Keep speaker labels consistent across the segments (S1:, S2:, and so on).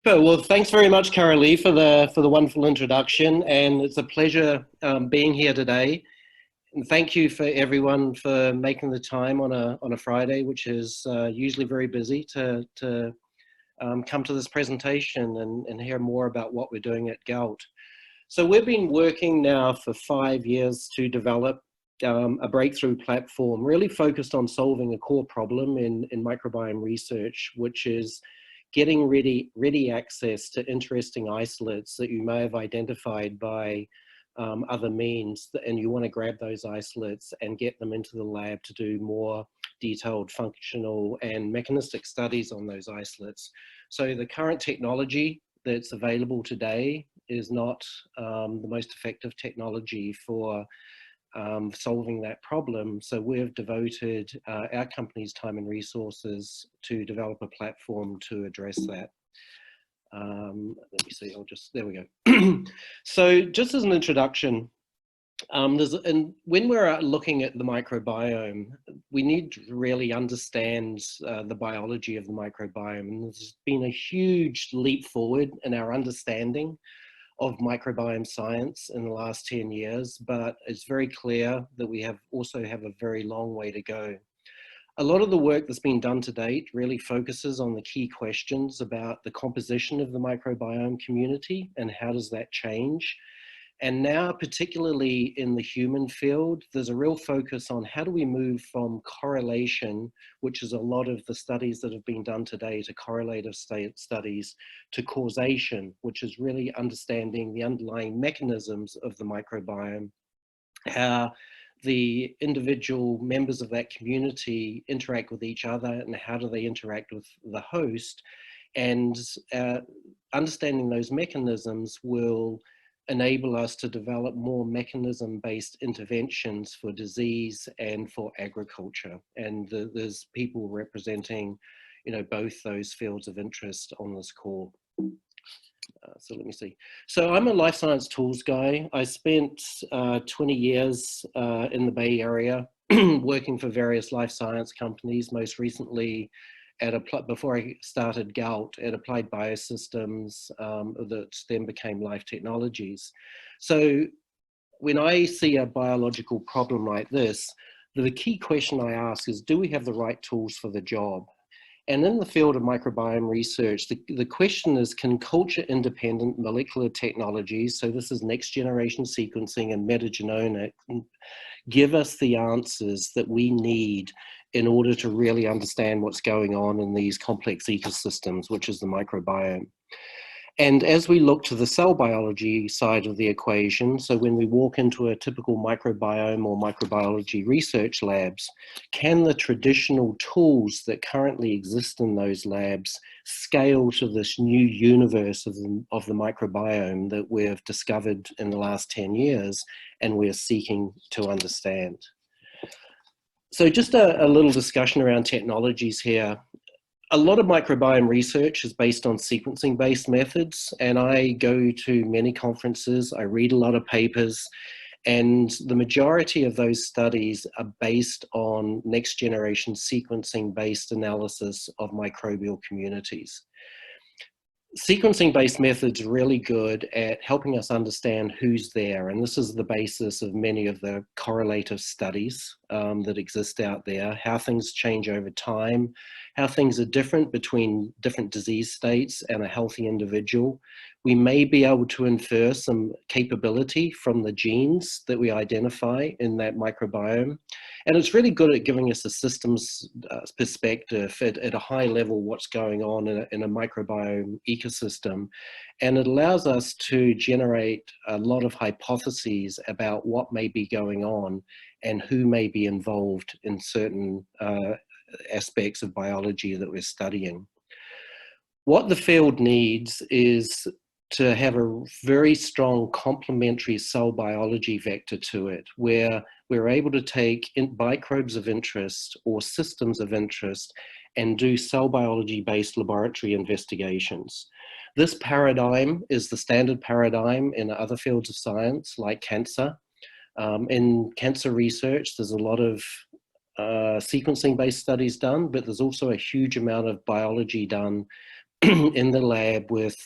S1: Well, thanks very much, Carolee, for the wonderful introduction, and it's a pleasure being here today. And thank you for everyone for making the time on a Friday, which is usually very busy, to come to this presentation and hear more about what we're doing at GALT. So we've been working now for 5 years to develop a breakthrough platform really focused on solving a core problem in microbiome research, which is getting ready access to interesting isolates that you may have identified by other means, and you want to grab those isolates and get them into the lab to do more detailed functional and mechanistic studies on those isolates. So the current technology that's available today is not the most effective technology for solving that problem. So we've devoted our company's time and resources to develop a platform to address that. Let me see, there we go. So just as an introduction, and when we're looking at the microbiome, we need to really understand the biology of the microbiome. And there's been a huge leap forward in our understanding of microbiome science in the last 10 years, but it's very clear that we also have a very long way to go. A lot of the work that's been done to date really focuses on the key questions about the composition of the microbiome community and how does that change. And now, particularly in the human field, there's a real focus on how do we move from correlation, which is a lot of the studies that have been done today, to correlative studies, to causation, which is really understanding the underlying mechanisms of the microbiome, how the individual members of that community interact with each other and how do they interact with the host. And understanding those mechanisms will enable us to develop more mechanism-based interventions for disease and for agriculture. And there's people representing, both those fields of interest on this call. So let me see. So I'm a life science tools guy. I spent 20 years in the Bay Area working for various life science companies, most recently before I started GALT at Applied Biosystems, that then became Life Technologies. So when I see a biological problem like this, the key question I ask is, do we have the right tools for the job? And in the field of microbiome research, the question is, can culture-independent molecular technologies, so this is next generation sequencing and metagenomics, give us the answers that we need in order to really understand what's going on in these complex ecosystems, which is the microbiome. And as we look to the cell biology side of the equation, so when we walk into a typical microbiome or microbiology research labs, can the traditional tools that currently exist in those labs scale to this new universe of the microbiome that we've discovered in the last 10 years and we're seeking to understand? So just a little discussion around technologies here. A lot of microbiome research is based on sequencing-based methods, and I go to many conferences, I read a lot of papers, and the majority of those studies are based on next-generation sequencing-based analysis of microbial communities. Sequencing-based methods are really good at helping us understand who's there, and this is the basis of many of the correlative studies that exist out there, how things change over time, how things are different between different disease states and a healthy individual. We may be able to infer some capability from the genes that we identify in that microbiome. And it's really good at giving us a systems perspective at a high level, what's going on in a microbiome ecosystem. And it allows us to generate a lot of hypotheses about what may be going on and who may be involved in certain aspects of biology that we're studying. What the field needs is to have a very strong complementary cell biology vector to it, where we're able to take microbes of interest or systems of interest and do cell biology-based laboratory investigations. This paradigm is the standard paradigm in other fields of science, like cancer. In cancer research, there's a lot of sequencing-based studies done, but there's also a huge amount of biology done in the lab with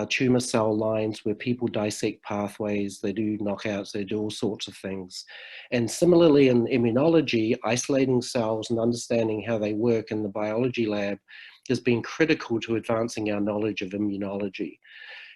S1: tumor cell lines where people dissect pathways, they do knockouts, they do all sorts of things. And similarly in immunology, isolating cells and understanding how they work in the biology lab has been critical to advancing our knowledge of immunology.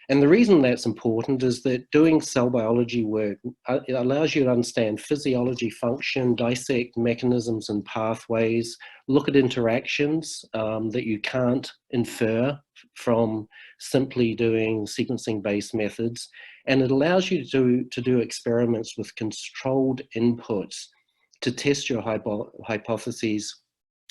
S1: And the reason that's important is that doing cell biology work, it allows you to understand physiology, function, dissect mechanisms and pathways, look at interactions that you can't infer from simply doing sequencing-based methods. And it allows you to do experiments with controlled inputs to test your hypotheses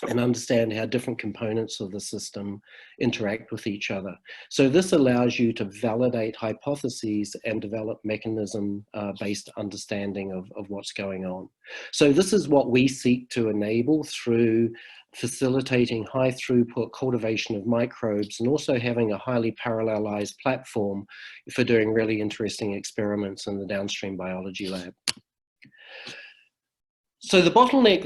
S1: and understand how different components of the system interact with each other. So this allows you to validate hypotheses and develop mechanism-based understanding of what's going on. So this is what we seek to enable through facilitating high throughput cultivation of microbes and also having a highly parallelized platform for doing really interesting experiments in the downstream biology lab. So the bottleneck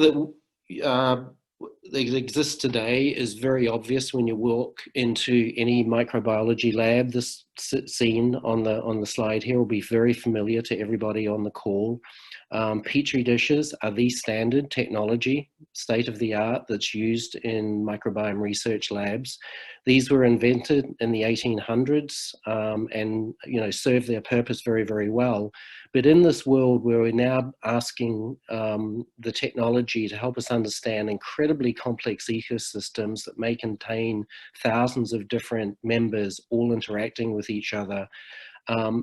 S1: that exists today is very obvious when you walk into any microbiology lab. This scene on the slide here will be very familiar to everybody on the call. Petri dishes are the standard technology, state of the art, that's used in microbiome research labs. These were invented in the 1800s and serve their purpose very, very well. But in this world where we're now asking the technology to help us understand incredibly complex ecosystems that may contain thousands of different members all interacting with each other,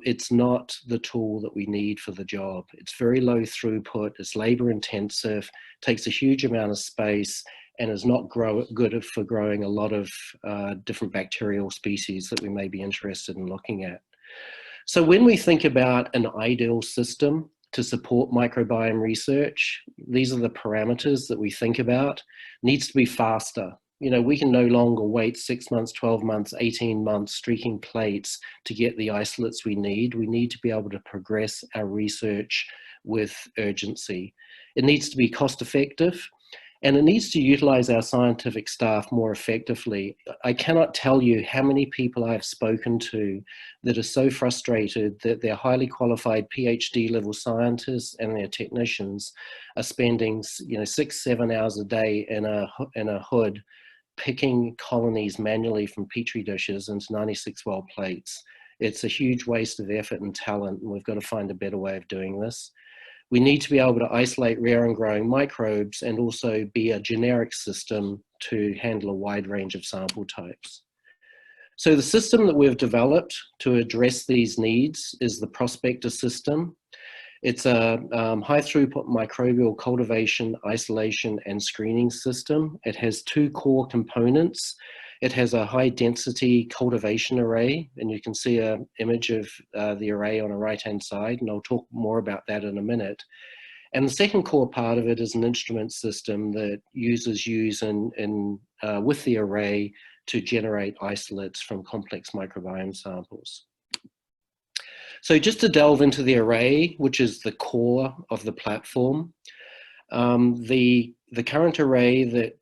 S1: it's not the tool that we need for the job. It's very low throughput, it's labor intensive, takes a huge amount of space, and is not good for growing a lot of different bacterial species that we may be interested in looking at. So when we think about an ideal system to support microbiome research, these are the parameters that we think about. It needs to be faster. We can no longer wait 6 months, 12 months, 18 months, streaking plates to get the isolates we need. We need to be able to progress our research with urgency. It needs to be cost effective, and it needs to utilize our scientific staff more effectively. I cannot tell you how many people I've spoken to that are so frustrated that their highly qualified PhD level scientists and their technicians are spending 6-7 hours a day in a hood picking colonies manually from petri dishes into 96 well plates. It's a huge waste of effort and talent, and we've got to find a better way of doing this. We need to be able to isolate rare and growing microbes and also be a generic system to handle a wide range of sample types. So the system that we've developed to address these needs is the Prospector system. It's a high throughput microbial cultivation, isolation, and screening system. It has two core components. It has a high density cultivation array, and you can see an image of the array on the right-hand side, and I'll talk more about that in a minute. And the second core part of it is an instrument system that users use with the array to generate isolates from complex microbiome samples. So just to delve into the array, which is the core of the platform, the current array that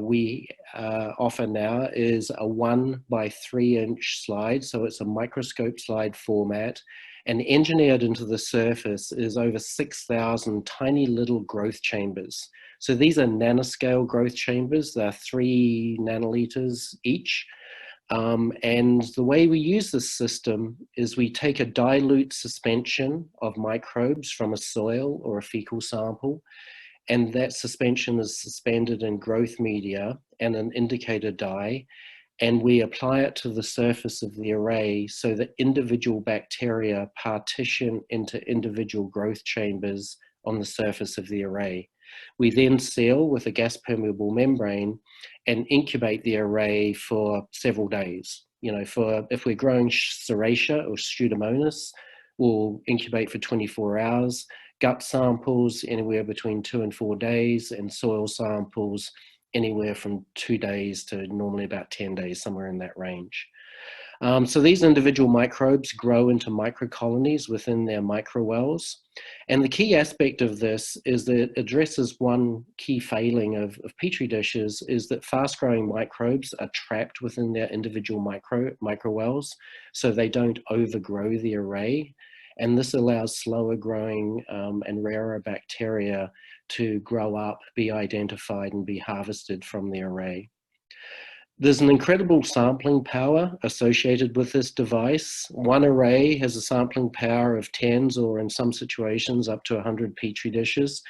S1: we offer now is a 1 by 3 inch slide. So it's a microscope slide format, and engineered into the surface is over 6,000 tiny little growth chambers. So these are nanoscale growth chambers. They're 3 nanoliters each. And the way we use this system is we take a dilute suspension of microbes from a soil or a fecal sample, and that suspension is suspended in growth media and an indicator dye, and we apply it to the surface of the array so that individual bacteria partition into individual growth chambers on the surface of the array. We then seal with a gas permeable membrane and incubate the array for several days. If we're growing Serratia or Pseudomonas, we'll incubate for 24 hours. Gut samples anywhere between 2 and 4 days, and soil samples anywhere from 2 days to normally about 10 days, somewhere in that range. So these individual microbes grow into microcolonies within their microwells. And the key aspect of this is that it addresses one key failing of Petri dishes, is that fast-growing microbes are trapped within their individual microwells, so they don't overgrow the array. And this allows slower growing and rarer bacteria to grow up, be identified, and be harvested from the array. There's an incredible sampling power associated with this device. One array has a sampling power of tens, or in some situations up to 100 Petri dishes.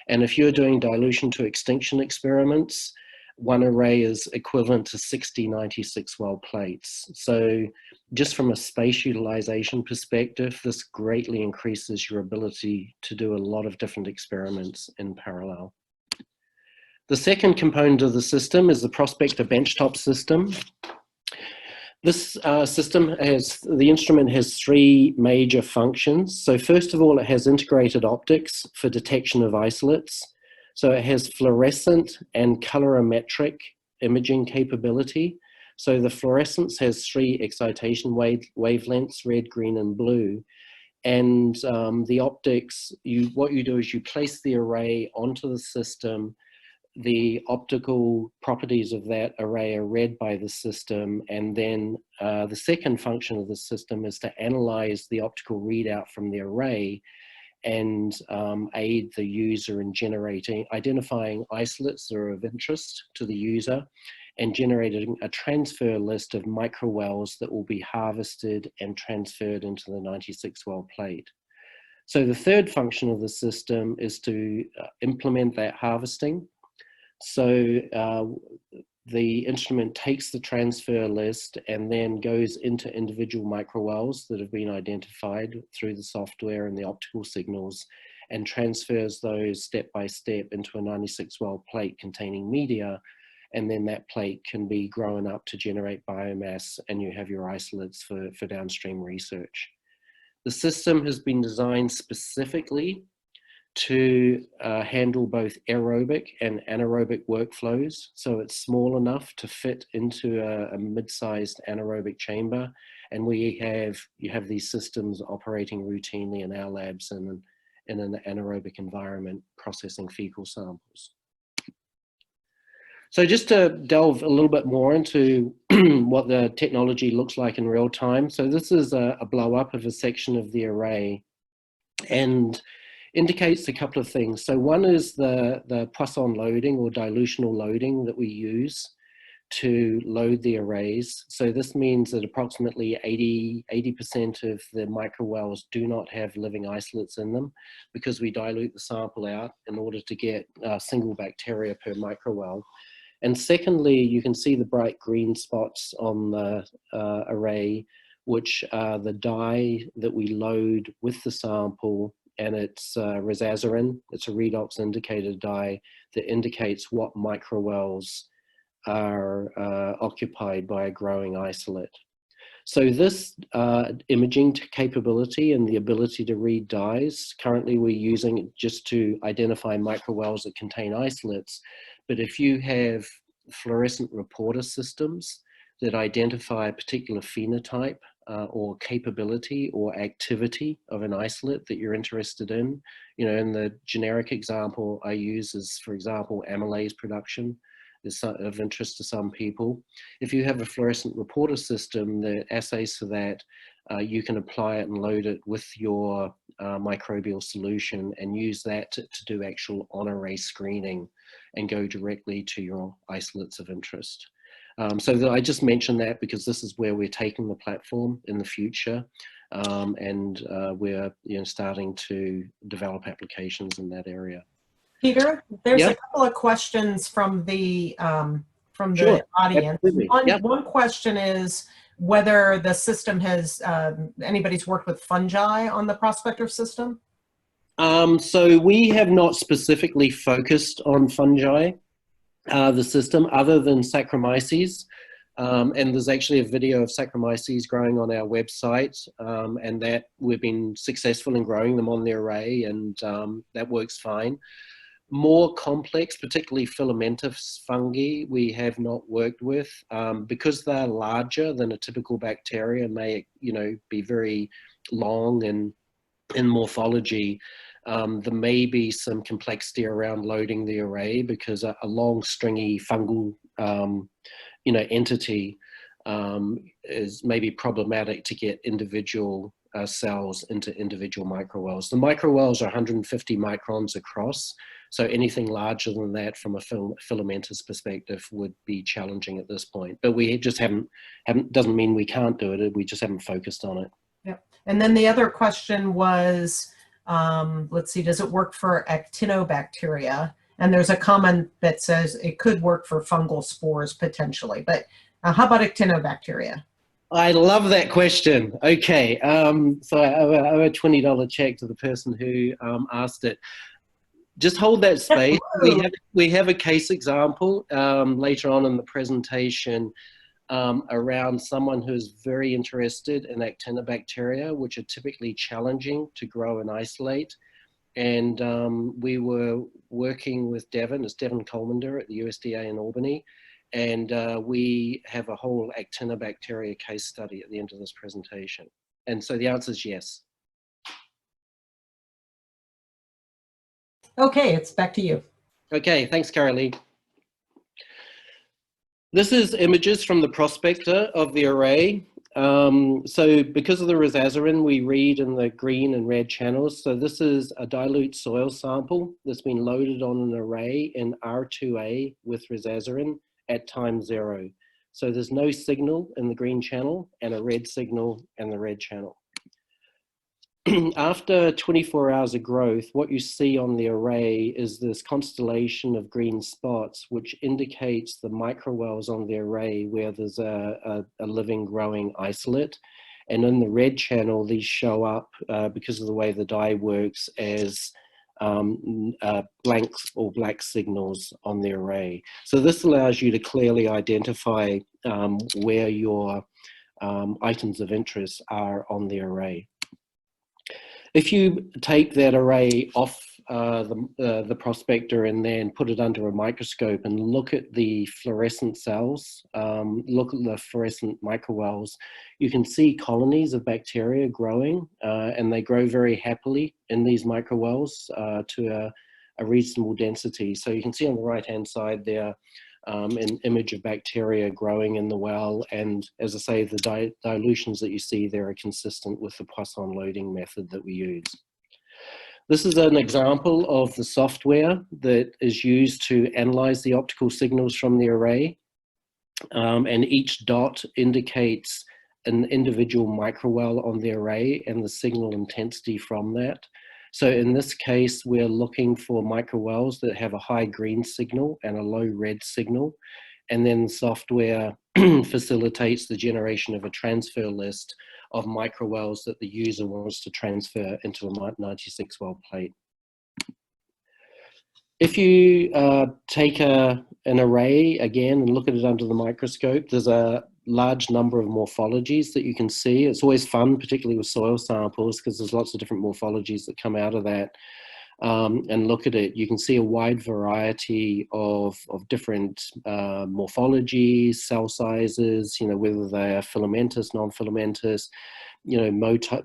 S1: And if you're doing dilution to extinction experiments, one array is equivalent to 60 96 well plates. So just from a space utilization perspective, this greatly increases your ability to do a lot of different experiments in parallel. The second component of the system is the Prospector benchtop system. This the instrument has three major functions. So first of all, it has integrated optics for detection of isolates. So it has fluorescent and colorimetric imaging capability. So the fluorescence has three excitation wavelengths, red, green, and blue. And the optics, what you do is you place the array onto the system. The optical properties of that array are read by the system, and then the second function of the system is to analyze the optical readout from the array and aid the user in identifying isolates that are of interest to the user, and generating a transfer list of microwells that will be harvested and transferred into the 96 well plate. So the third function of the system is to implement that harvesting. So the instrument takes the transfer list and then goes into individual microwells that have been identified through the software and the optical signals, and transfers those step by step into a 96 well plate containing media. And then that plate can be grown up to generate biomass, and you have your isolates for downstream research. The system has been designed specifically to handle both aerobic and anaerobic workflows. So it's small enough to fit into a mid-sized anaerobic chamber. And you have these systems operating routinely in our labs and in an anaerobic environment, processing fecal samples. So just to delve a little bit more into what the technology looks like in real time. So this is a blow up of a section of the array, and indicates a couple of things. So one is the Poisson loading or dilutional loading that we use to load the arrays. So this means that approximately 80% of the microwells do not have living isolates in them, because we dilute the sample out in order to get a single bacteria per microwell. And secondly, you can see the bright green spots on the array, which are the dye that we load with the sample, and it's rizazorin. It's a redox indicator dye that indicates what microwells are occupied by a growing isolate. So this imaging capability and the ability to read dyes, currently we're using it just to identify microwells that contain isolates. But if you have fluorescent reporter systems that identify a particular phenotype or capability or activity of an isolate that you're interested in, you know, in the generic example I use is, for example, amylase production is of interest to some people. If you have a fluorescent reporter system, the assays for that, you can apply it and load it with your microbial solution and use that to do actual on-array screening and go directly to your isolates of interest. So I just mentioned that because this is where we're taking the platform in the future, and we're starting to develop applications in that area.
S2: Peter, there's a couple of questions from the
S1: Sure.
S2: audience.
S1: Absolutely.
S2: One question is whether the system has anybody's worked with fungi on the Prospector system.
S1: So we have not specifically focused on fungi, the system, other than Saccharomyces. And there's actually a video of Saccharomyces growing on our website, and that we've been successful in growing them on the array, and that works fine. More complex, particularly filamentous fungi, we have not worked with because they're larger than a typical bacteria, may be very long and in morphology. There may be some complexity around loading the array because a long stringy fungal entity is maybe problematic to get individual cells into individual microwells. The microwells are 150 microns across, so anything larger than that from a filamentous perspective would be challenging at this point. But we just haven't doesn't mean we can't do it, we just haven't focused on it.
S2: Yep. And then the other question was, let's see, does it work for actinobacteria? And there's a comment that says it could work for fungal spores potentially, but how about actinobacteria?
S1: I love that question. Okay, so I owe a $20 check to the person who asked it. Just hold that space. We have a case example later on in the presentation around someone who's very interested in actinobacteria, which are typically challenging to grow and isolate. And we were working with Devin, it's Devin Colmander at the USDA in Albany. And we have a whole actinobacteria case study at the end of this presentation. And so the answer is yes.
S2: Okay, it's back to you.
S1: Okay, thanks, Carolee. This is images from the prospector of the array. So because of the rhizazarin, we read in the green and red channels. So this is a dilute soil sample that's been loaded on an array in R2A with rhizazarin at time 0. So there's no signal in the green channel and a red signal in the red channel. After 24 hours of growth, what you see on the array is this constellation of green spots, which indicates the microwells on the array where there's a living, growing isolate. And in the red channel, these show up because of the way the dye works as blanks or black signals on the array. So this allows you to clearly identify where your items of interest are on the array. If you take that array off the prospector and then put it under a microscope and look at the fluorescent cells, look at the fluorescent microwells, you can see colonies of bacteria growing, and they grow very happily in these microwells to a reasonable density. So you can see on the right-hand side there an image of bacteria growing in the well, and as I say, the dilutions that you see there are consistent with the Poisson loading method that we use. This is an example of the software that is used to analyze the optical signals from the array, and each dot indicates an individual microwell on the array and the signal intensity from that. So in this case, we're looking for microwells that have a high green signal and a low red signal. And then the software facilitates the generation of a transfer list of microwells that the user wants to transfer into a 96 well plate. If you take an array again and look at it under the microscope, there's a large number of morphologies that you can see. It's always fun, particularly with soil samples, because there's lots of different morphologies that come out of that. And look at it, you can see a wide variety of different morphologies, cell sizes, whether they are filamentous, non-filamentous,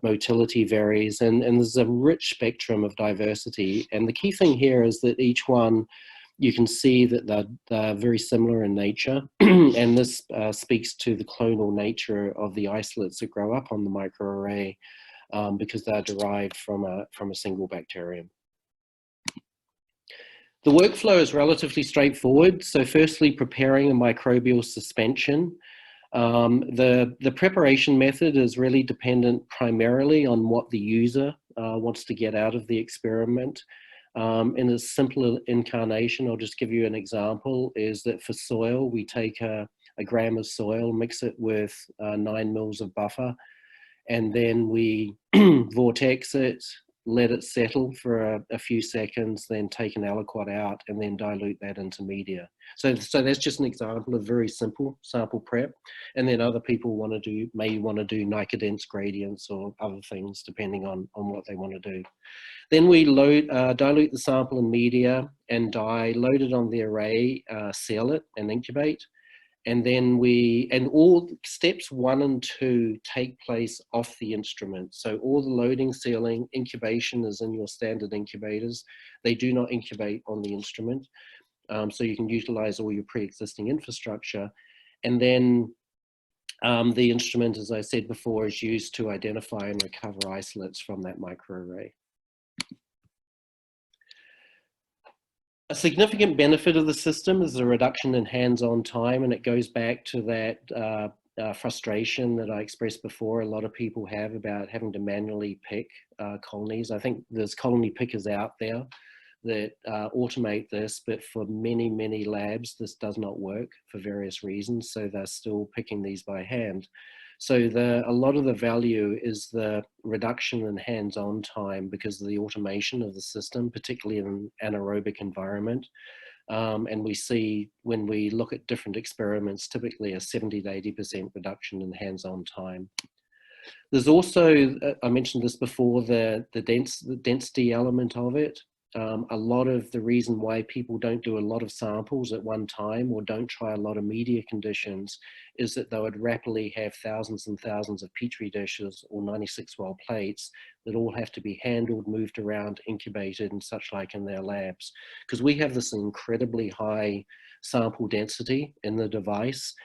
S1: motility varies, and there's a rich spectrum of diversity. And the key thing here is that each one, you can see that they're very similar in nature, and this speaks to the clonal nature of the isolates that grow up on the microarray because they're derived from a single bacterium. The workflow is relatively straightforward. So firstly, preparing a microbial suspension. The preparation method is really dependent primarily on what the user wants to get out of the experiment. In a simpler incarnation, I'll just give you an example, is that for soil, we take a gram of soil, mix it with 9 mils of buffer, and then we vortex it, let it settle for a few seconds, then take an aliquot out, and then dilute that into media. So that's just an example of very simple sample prep. And then other people may want to do nicodens gradients or other things depending on what they want to do. Then we dilute the sample in media and load it on the array, seal it and incubate. And then all steps 1 and 2 take place off the instrument. So all the loading, sealing, incubation is in your standard incubators. They do not incubate on the instrument. So you can utilize all your pre-existing infrastructure. And then the instrument, as I said before, is used to identify and recover isolates from that microarray. A significant benefit of the system is the reduction in hands-on time, and it goes back to that frustration that I expressed before a lot of people have about having to manually pick colonies. I think there's colony pickers out there that automate this, but for many, many labs, this does not work for various reasons, so they're still picking these by hand. So a lot of the value is the reduction in hands-on time because of the automation of the system, particularly in an anaerobic environment. And we see when we look at different experiments, typically a 70 to 80% reduction in hands-on time. There's also, I mentioned this before, the density element of it. A lot of the reason why people don't do a lot of samples at one time or don't try a lot of media conditions is that they would rapidly have thousands and thousands of Petri dishes or 96-well plates that all have to be handled, moved around, incubated and such like in their labs. Because we have this incredibly high sample density in the device.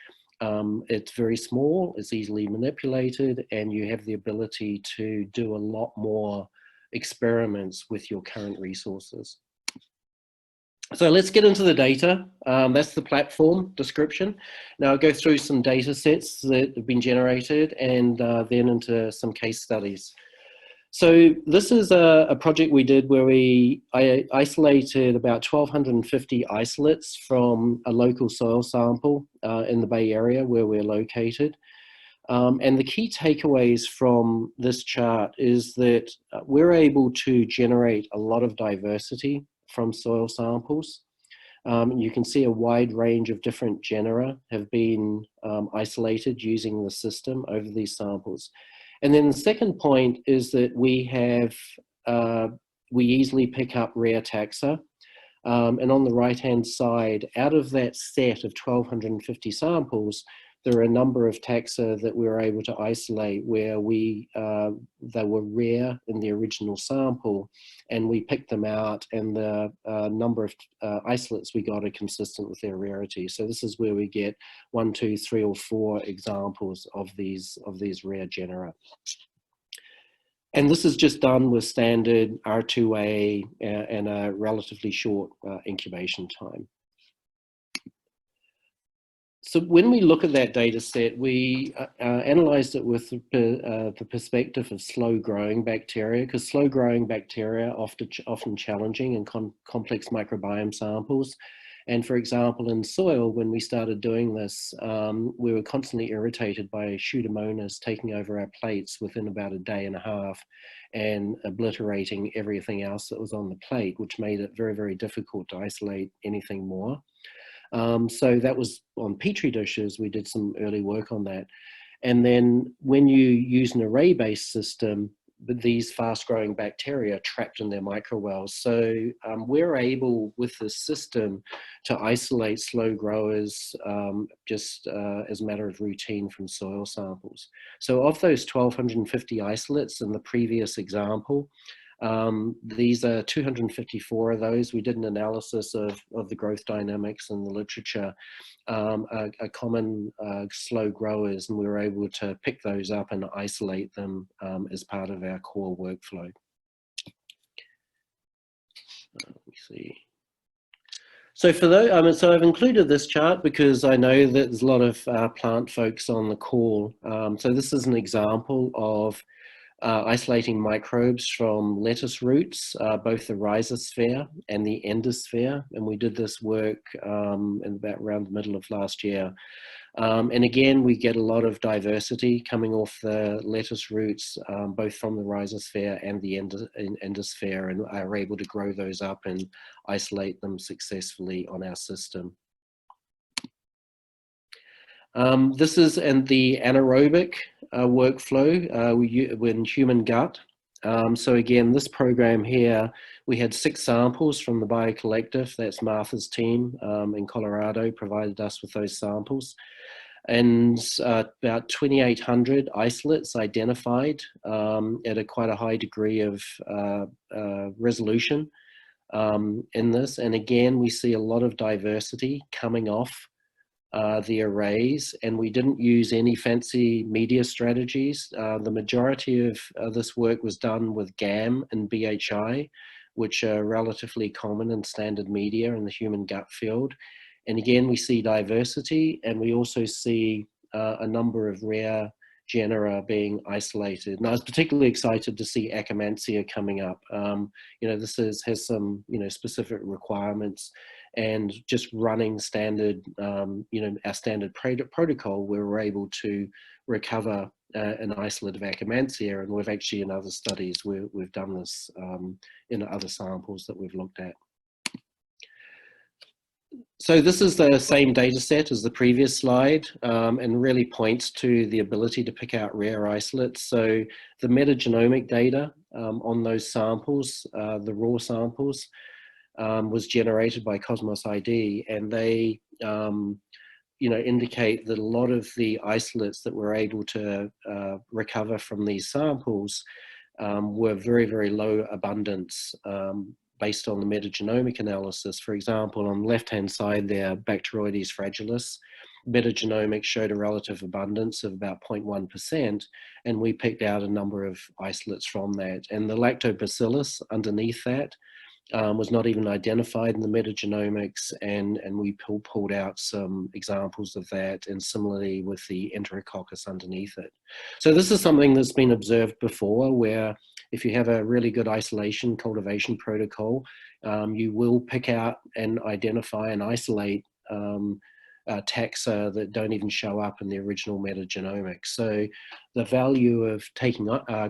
S1: It's very small, it's easily manipulated, and you have the ability to do a lot more experiments with your current resources. So let's get into the data. That's the platform description. Now I'll go through some data sets that have been generated and then into some case studies. So this is a project we did where I isolated about 1,250 isolates from a local soil sample in the Bay Area where we're located. And the key takeaways from this chart is that we're able to generate a lot of diversity from soil samples. You can see a wide range of different genera have been isolated using the system over these samples. And then the second point is that we easily pick up rare taxa. And on the right-hand side, out of that set of 1,250 samples, there are a number of taxa that we were able to isolate where they were rare in the original sample, and we picked them out, and the number of isolates we got are consistent with their rarity. So this is where we get 1, 2, 3, or 4 examples of these rare genera. And this is just done with standard R2A and a relatively short incubation time. So when we look at that data set, we analyzed it with the perspective of slow-growing bacteria, because slow-growing bacteria are often challenging in complex microbiome samples. And for example, in soil, when we started doing this, we were constantly irritated by Pseudomonas taking over our plates within about a day and a half and obliterating everything else that was on the plate, which made it very, very difficult to isolate anything more. So that was on Petri dishes. We did some early work on that. And then when you use an array-based system, these fast-growing bacteria are trapped in their microwells. So we're able, with this system, to isolate slow growers just as a matter of routine from soil samples. So of those 1,250 isolates in the previous example, these are 254 of those. We did an analysis of the growth dynamics in the literature, are common slow growers, and we were able to pick those up and isolate them as part of our core workflow. Let me see. So for those, so I've included this chart because I know that there's a lot of plant folks on the call. So this is an example of isolating microbes from lettuce roots, both the rhizosphere and the endosphere, and we did this work in about around the middle of last year.
S3: And again, we get a lot of diversity coming off the lettuce roots, both from the rhizosphere and the endosphere, and are able to grow those up and isolate them successfully on our system. This is in the anaerobic workflow in Human Gut. So again, this program here, we had 6 samples from the biocollective. That's Martha's team in Colorado provided us with those samples. And about 2,800 isolates identified at quite a high degree of resolution in this. And again, we see a lot of diversity coming off the arrays, and we didn't use any fancy media strategies. The majority of this work was done with GAM and BHI, which are relatively common in standard media in the human gut field. And again, we see diversity, and we also see a number of rare genera being isolated. And I was particularly excited to see Akkermansia coming up. You know, this has some, you know, specific requirements, and just running standard, you know, our standard protocol, we were able to recover an isolate of Akkermansia, and we've actually in other studies, we've done this in other samples that we've looked at. So this is the same data set as the previous slide, and really points to the ability to pick out rare isolates. So the metagenomic data on those samples, the raw samples, was generated by Cosmos ID, and they you know, indicate that a lot of the isolates that we're able to recover from these samples were very, very low abundance based on the metagenomic analysis. For example, on the left-hand side there, Bacteroides fragilis, metagenomics showed a relative abundance of about 0.1%, and we picked out a number of isolates from that. And the lactobacillus underneath that was not even identified in the metagenomics, and we pulled out some examples of that, and similarly with the Enterococcus underneath it. So this is something that's been observed before, where if you have a really good isolation cultivation protocol, you will pick out and identify and isolate taxa that don't even show up in the original metagenomics. So the value of taking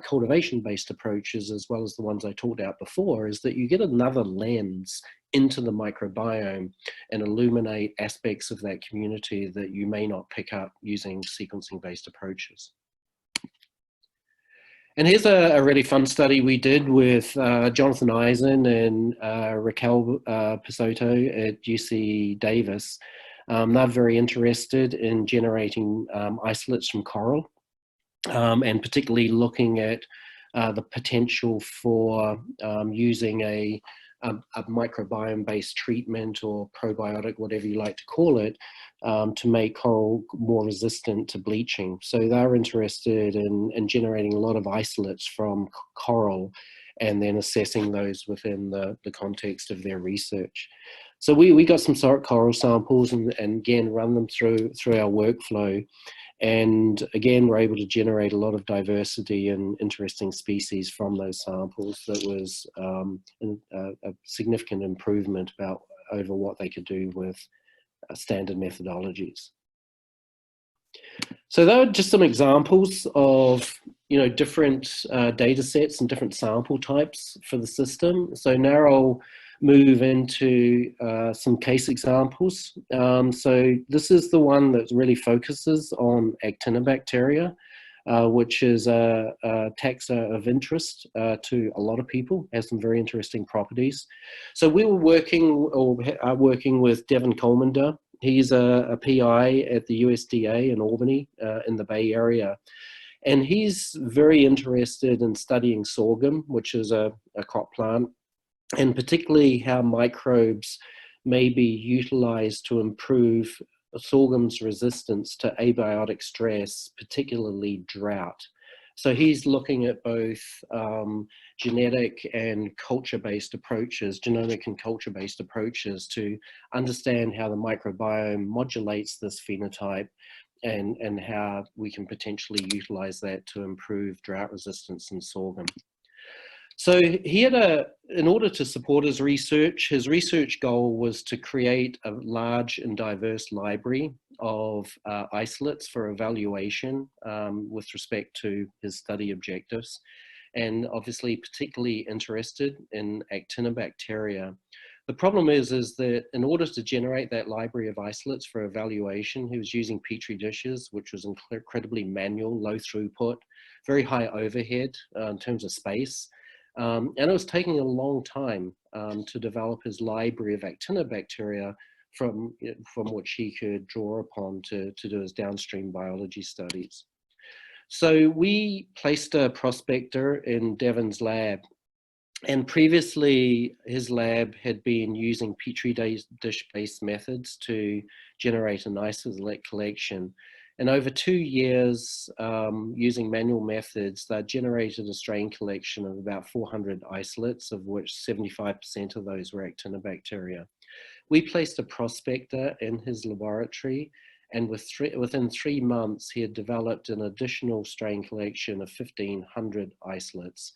S3: cultivation-based approaches, as well as the ones I talked about before, is that you get another lens into the microbiome and illuminate aspects of that community that you may not pick up using sequencing-based approaches. And here's a really fun study we did with Jonathan Eisen and Raquel Pisotto at UC Davis. They're very interested in generating isolates from coral, and particularly looking at the potential for using a microbiome-based treatment or probiotic, whatever you like to call it, to make coral more resistant to bleaching. So they're interested in generating a lot of isolates from coral and then assessing those within the context of their research. So we got some coral samples and again run them through our workflow. And again, we're able to generate a lot of diversity and interesting species from those samples. That was a significant improvement over what they could do with standard methodologies. So those are just some examples of, you know, different data sets and different sample types for the system. So now I'll move into some case examples. So this is the one that really focuses on Actinobacteria, which is a taxa of interest to a lot of people, has some very interesting properties. So we were working, or are working with Devin Coleman. He's a PI at the USDA in Albany in the Bay Area. And he's very interested in studying sorghum, which is a crop plant, and particularly how microbes may be utilized to improve sorghum's resistance to abiotic stress, particularly drought. So he's looking at both genetic and culture-based approaches, genomic and culture-based approaches, to understand how the microbiome modulates this phenotype and how we can potentially utilize that to improve drought resistance in sorghum. So he had in order to support his research goal was to create a large and diverse library of isolates for evaluation with respect to his study objectives, and obviously particularly interested in actinobacteria. The problem is that in order to generate that library of isolates for evaluation, he was using Petri dishes, which was incredibly manual, low throughput, very high overhead in terms of space. And it was taking a long time to develop his library of actinobacteria from which he could draw upon to do his downstream biology studies. So we placed a prospector in Devin's lab, and previously his lab had been using Petri dish-based methods to generate an isolate collection. And over 2 years, using manual methods, they generated a strain collection of about 400 isolates, of which 75% of those were actinobacteria. We placed a prospector in his laboratory, and within 3 months, he had developed an additional strain collection of 1,500 isolates.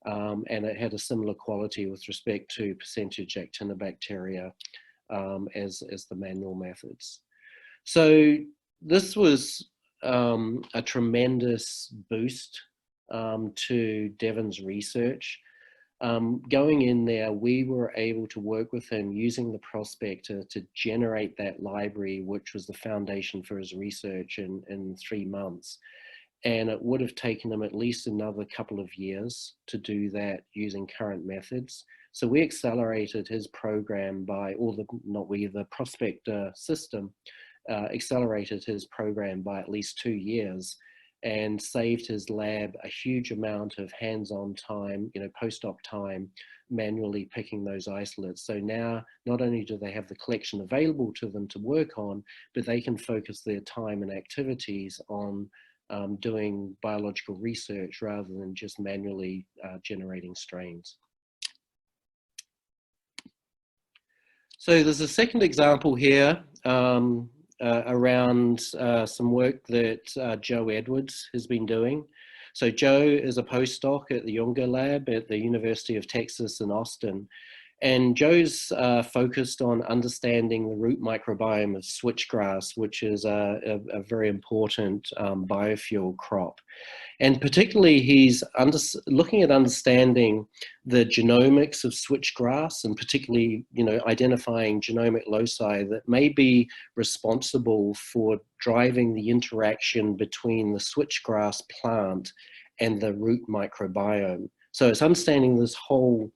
S3: And it had a similar quality with respect to percentage actinobacteria as the manual methods. So this was a tremendous boost to Devin's research. Going in there, we were able to work with him using the prospector to generate that library, which was the foundation for his research in 3 months. And it would have taken him at least another couple of years to do that using current methods. So we accelerated his program by, the prospector system accelerated his program by at least 2 years, and saved his lab a huge amount of hands-on time, post-op time, manually picking those isolates. So now, not only do they have the collection available to them to work on, but they can focus their time and activities on doing biological research rather than just manually generating strains. So there's a second example here around some work that Joe Edwards has been doing. So Joe is a postdoc at the Unger Lab at the University of Texas in Austin. And Joe's focused on understanding the root microbiome of switchgrass, which is a very important biofuel crop. And particularly, he's looking at understanding the genomics of switchgrass, and particularly, identifying genomic loci that may be responsible for driving the interaction between the switchgrass plant and the root microbiome. So it's understanding this whole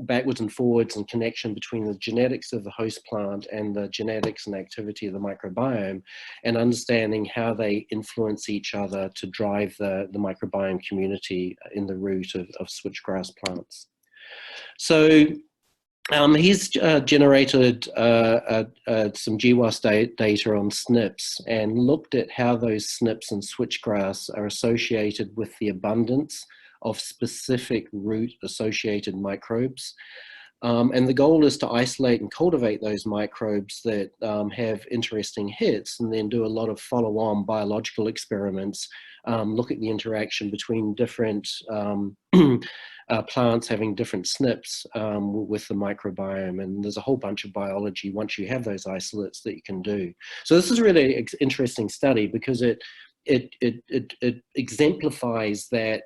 S3: backwards and forwards and connection between the genetics of the host plant and the genetics and activity of the microbiome, and understanding how they influence each other to drive the microbiome community in the root of switchgrass plants. So he's generated some GWAS data on SNPs and looked at how those SNPs in switchgrass are associated with the abundance of specific root-associated microbes. And the goal is to isolate and cultivate those microbes that have interesting hits, and then do a lot of follow-on biological experiments, look at the interaction between different plants having different SNPs with the microbiome. And there's a whole bunch of biology once you have those isolates that you can do. So this is really an interesting study because it exemplifies that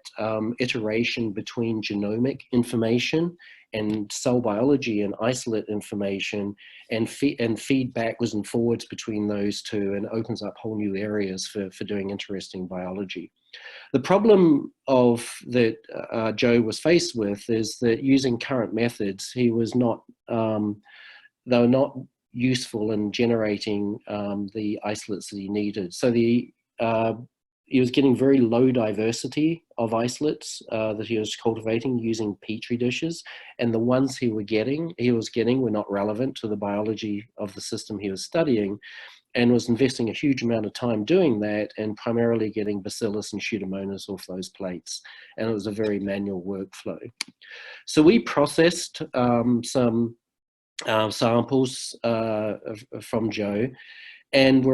S3: iteration between genomic information and cell biology and isolate information, and feed backwards and forwards between those two, and opens up whole new areas for doing interesting biology. The problem that Joe was faced with is that using current methods, they were not useful in generating the isolates that he needed. So he was getting very low diversity of isolates that he was cultivating using Petri dishes, and the ones he was getting were not relevant to the biology of the system he was studying, and was investing a huge amount of time doing that, and primarily getting Bacillus and Pseudomonas off those plates. And it was a very manual workflow. So we processed some samples from Joe, and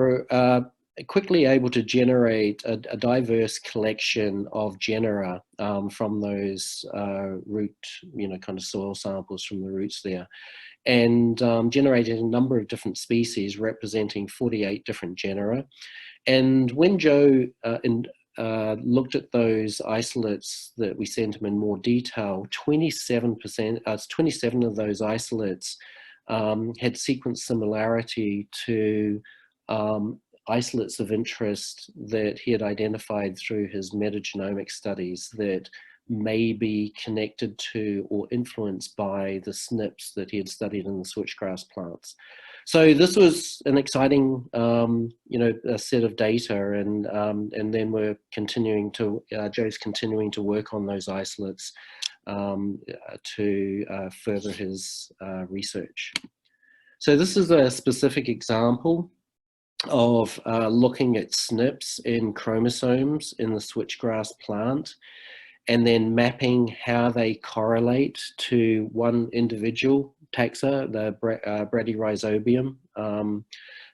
S3: quickly able to generate a diverse collection of genera from those root, kind of soil samples from the roots there, and generated a number of different species representing 48 different genera. And when Joe looked at those isolates that we sent him in more detail, 27% of those isolates had sequence similarity to isolates of interest that he had identified through his metagenomic studies that may be connected to or influenced by the SNPs that he had studied in the switchgrass plants. So this was an exciting, a set of data, and then we're continuing to, Joe's continuing to work on those isolates to further his research. So this is a specific example of looking at SNPs in chromosomes in the switchgrass plant, and then mapping how they correlate to one individual taxa. The Bradyrhizobium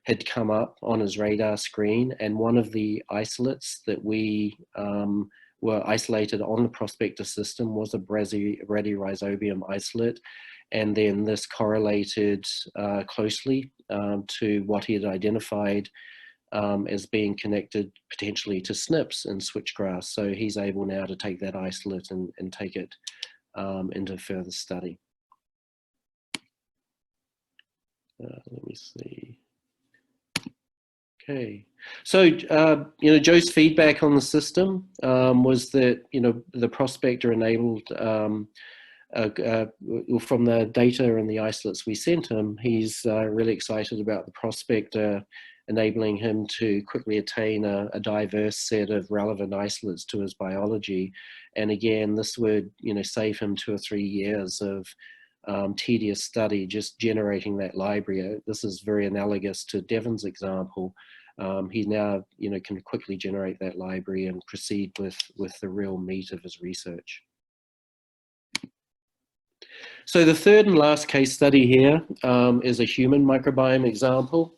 S3: had come up on his radar screen, and one of the isolates that we were isolated on the Prospector system was a Bradyrhizobium isolate, and then this correlated closely to what he had identified as being connected potentially to SNPs in switchgrass. So he's able now to take that isolate and take it into further study. Let me see. Okay, so Joe's feedback on the system was that the Prospector enabled from the data and the isolates we sent him, he's really excited about the Prospector enabling him to quickly attain a diverse set of relevant isolates to his biology. And again, this would save him 2 or 3 years of tedious study just generating that library. This is very analogous to Devin's example. He now can quickly generate that library and proceed with the real meat of his research. So the third and last case study here is a human microbiome example.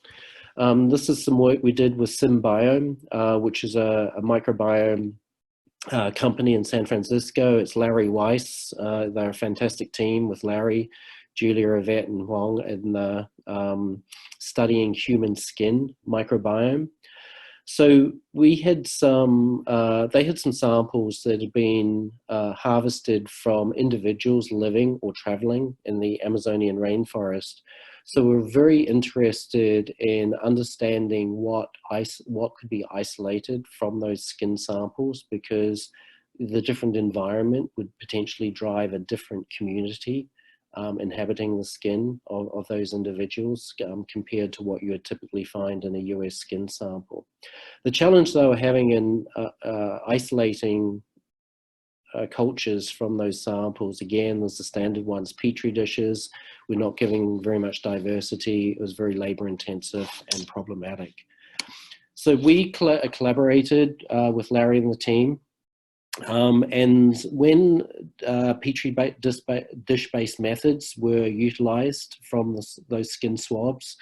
S3: This is some work we did with Symbiome, which is a microbiome company in San Francisco. It's Larry Weiss. They're a fantastic team with Larry, Julia, Yvette, and Huang, and studying human skin microbiome. So we had they had some samples that had been harvested from individuals living or traveling in the Amazonian rainforest. So we're very interested in understanding what could be isolated from those skin samples, because the different environment would potentially drive a different community inhabiting the skin of those individuals compared to what you would typically find in a US skin sample. The challenge they were having in isolating cultures from those samples, again, was the standard ones, Petri dishes. We're not giving very much diversity. It was very labor intensive and problematic. So we collaborated with Larry and the team. And when Petri dish-based methods were utilized from those skin swabs,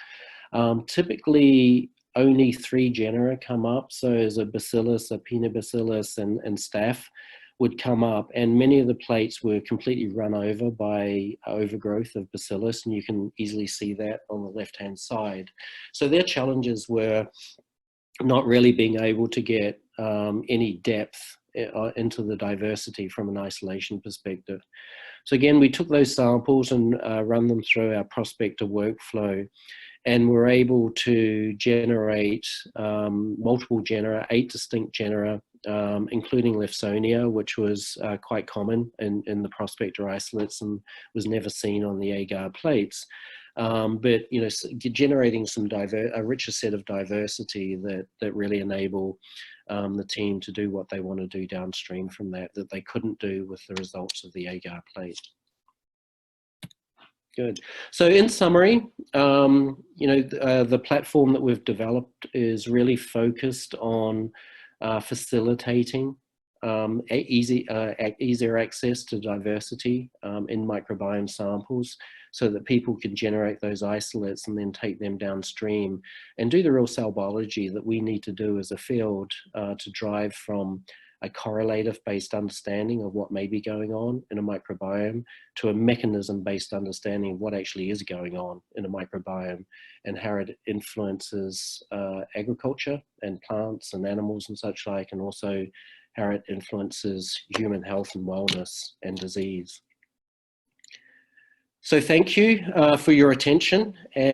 S3: typically only 3 genera come up. So as a bacillus, a pinobacillus, and staph would come up, and many of the plates were completely run over by overgrowth of bacillus, and you can easily see that on the left-hand side. So their challenges were not really being able to get any depth into the diversity from an isolation perspective. So again, we took those samples and run them through our Prospector workflow, and we're able to generate multiple genera, 8 distinct genera, including Lefsonia, which was quite common in the Prospector isolates and was never seen on the agar plates. But generating a richer set of diversity that really enable the team to do what they want to do downstream from that they couldn't do with the results of the agar plate. Good. So in summary, the platform that we've developed is really focused on facilitating easier access to diversity in microbiome samples, so that people can generate those isolates and then take them downstream and do the real cell biology that we need to do as a field to drive from a correlative-based understanding of what may be going on in a microbiome to a mechanism-based understanding of what actually is going on in a microbiome and how it influences agriculture and plants and animals and such like, and also how it influences human health and wellness and disease. So thank you for your attention.